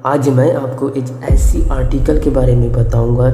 आज मैं आपको एक ऐसी आर्टिकल के बारे में बताऊंगा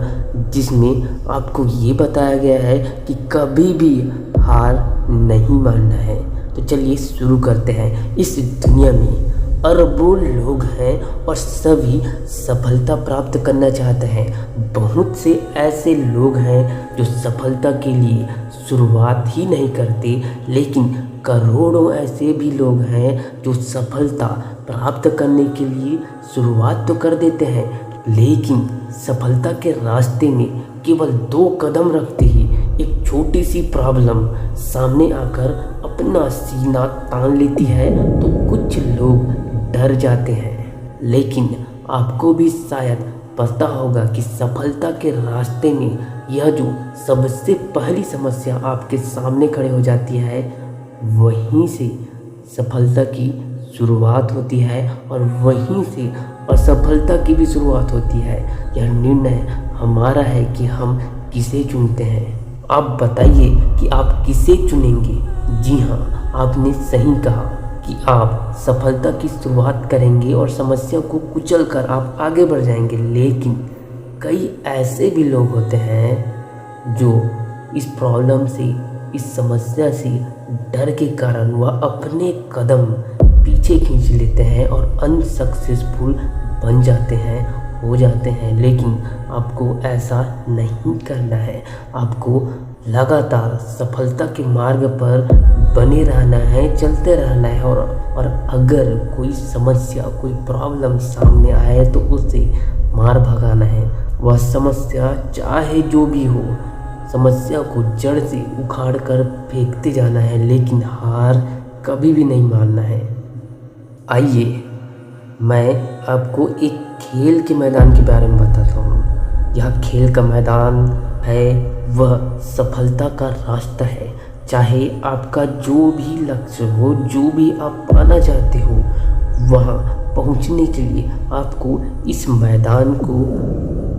जिसमें आपको ये बताया गया है कि कभी भी हार नहीं मानना है। तो चलिए शुरू करते हैं। इस दुनिया में अरबों लोग हैं और सभी सफलता प्राप्त करना चाहते हैं। बहुत से ऐसे लोग हैं जो सफलता के लिए शुरुआत ही नहीं करते, लेकिन करोड़ों ऐसे भी लोग हैं जो सफलता प्राप्त करने के लिए शुरुआत तो कर देते हैं, लेकिन सफलता के रास्ते में केवल 2 कदम रखते ही एक छोटी सी प्रॉब्लम सामने आकर अपना सीना तान लेती है तो कुछ लोग डर जाते हैं। लेकिन आपको भी शायद पता होगा कि सफलता के रास्ते में यह जो सबसे पहली समस्या आपके सामने खड़े हो जाती है, वहीं से सफलता की शुरुआत होती है और वहीं से असफलता की भी शुरुआत होती है। यह निर्णय हमारा है कि हम किसे चुनते हैं। आप बताइए कि आप किसे चुनेंगे। जी हाँ, आपने सही कहा कि आप सफलता की शुरुआत करेंगे और समस्या को कुचल कर आप आगे बढ़ जाएंगे। लेकिन कई ऐसे भी लोग होते हैं जो इस प्रॉब्लम से, इस समस्या से डर के कारण वह अपने कदम पीछे खींच लेते हैं और अनसक्सेसफुल बन जाते हैं, हो जाते हैं। लेकिन आपको ऐसा नहीं करना है। आपको लगातार सफलता के मार्ग पर बने रहना है, चलते रहना है और अगर कोई समस्या, कोई प्रॉब्लम सामने आए तो उसे मार भगाना है। वह समस्या चाहे जो भी हो, समस्या को जड़ से उखाड़ कर फेंकते जाना है, लेकिन हार कभी भी नहीं मानना है। आइए मैं आपको एक खेल के मैदान के बारे में बताता हूँ। यह खेल का मैदान है, वह सफलता का रास्ता है। चाहे आपका जो भी लक्ष्य हो, जो भी आप पाना चाहते हो, वहाँ पहुँचने के लिए आपको इस मैदान को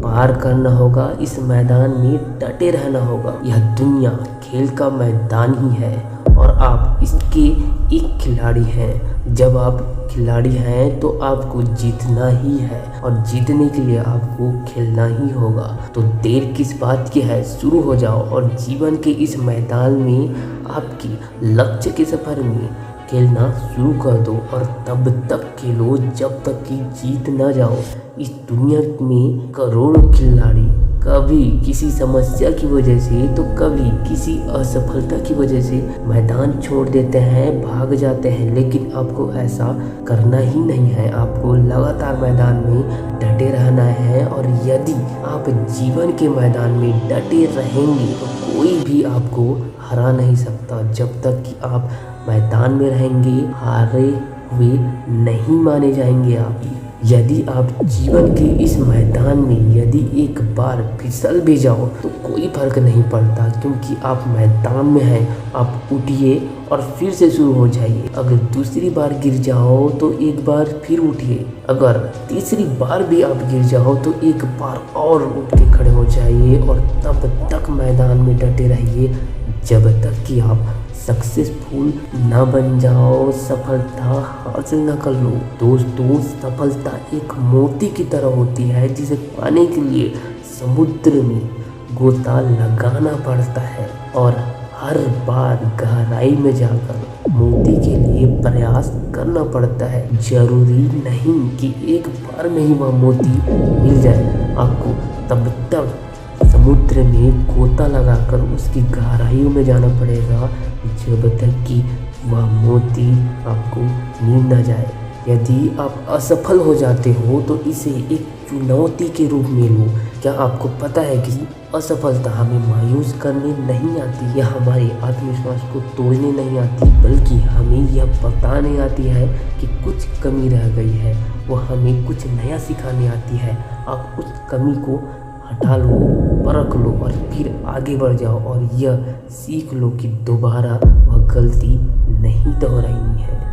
पार करना होगा, इस मैदान में डटे रहना होगा। यह दुनिया खेल का मैदान ही है और आप इसके एक खिलाड़ी हैं। जब आप खिलाड़ी हैं तो आपको जीतना ही है और जीतने के लिए आपको खेलना ही होगा। तो देर किस बात की है, शुरू हो जाओ और जीवन के इस मैदान में, आपके लक्ष्य के सफ़र में खेलना शुरू कर दो और तब तक खेलो जब तक कि जीत ना जाओ। इस दुनिया में करोड़ों खिलाड़ी कभी किसी समस्या की वजह से तो कभी किसी असफलता की वजह से मैदान छोड़ देते हैं, भाग जाते हैं। लेकिन आपको ऐसा करना ही नहीं है। आपको लगातार मैदान में डटे रहना है और यदि आप जीवन के मैदान में डटे रहेंगे तो कोई भी आपको हरा नहीं सकता। जब तक कि आप मैदान में रहेंगे, हारे हुए नहीं माने जाएंगे आप। यदि आप जीवन के इस मैदान में यदि एक बार फिसल भी जाओ तो कोई फर्क नहीं पड़ता, क्योंकि आप मैदान में हैं। आप उठिए और फिर से शुरू हो जाइए। अगर दूसरी बार गिर जाओ तो एक बार फिर उठिए। अगर तीसरी बार भी आप गिर जाओ तो एक बार और उठ के खड़े हो जाइए और तब तक मैदान में डटे रहिए जब तक कि आप सक्सेसफुल ना बन जाओ, सफलता हासिल ना कर लो। दोस्तों, सफलता एक मोती की तरह होती है जिसे पाने के लिए समुद्र में गोता लगाना पड़ता है और हर बार गहराई में जाकर मोती के लिए प्रयास करना पड़ता है। जरूरी नहीं कि एक बार में ही वह मोती मिल जाए। आपको तब तक समुद्र में गोता लगाकर उसकी गहराइयों में जाना पड़ेगा जब तक कि वह मोती आपको मिल न जाए। यदि आप असफल हो जाते हो तो इसे एक चुनौती के रूप में लो। क्या आपको पता है कि असफलता हमें मायूस करने नहीं आती या हमारे आत्मविश्वास को तोड़ने नहीं आती, बल्कि हमें यह बताने आती है कि कुछ कमी रह गई है। वो हमें कुछ नया सिखाने आती है। आप उस कमी को हटा लो, परख लो और फिर आगे बढ़ जाओ और यह सीख लो कि दोबारा वह गलती नहीं दोहरानी है।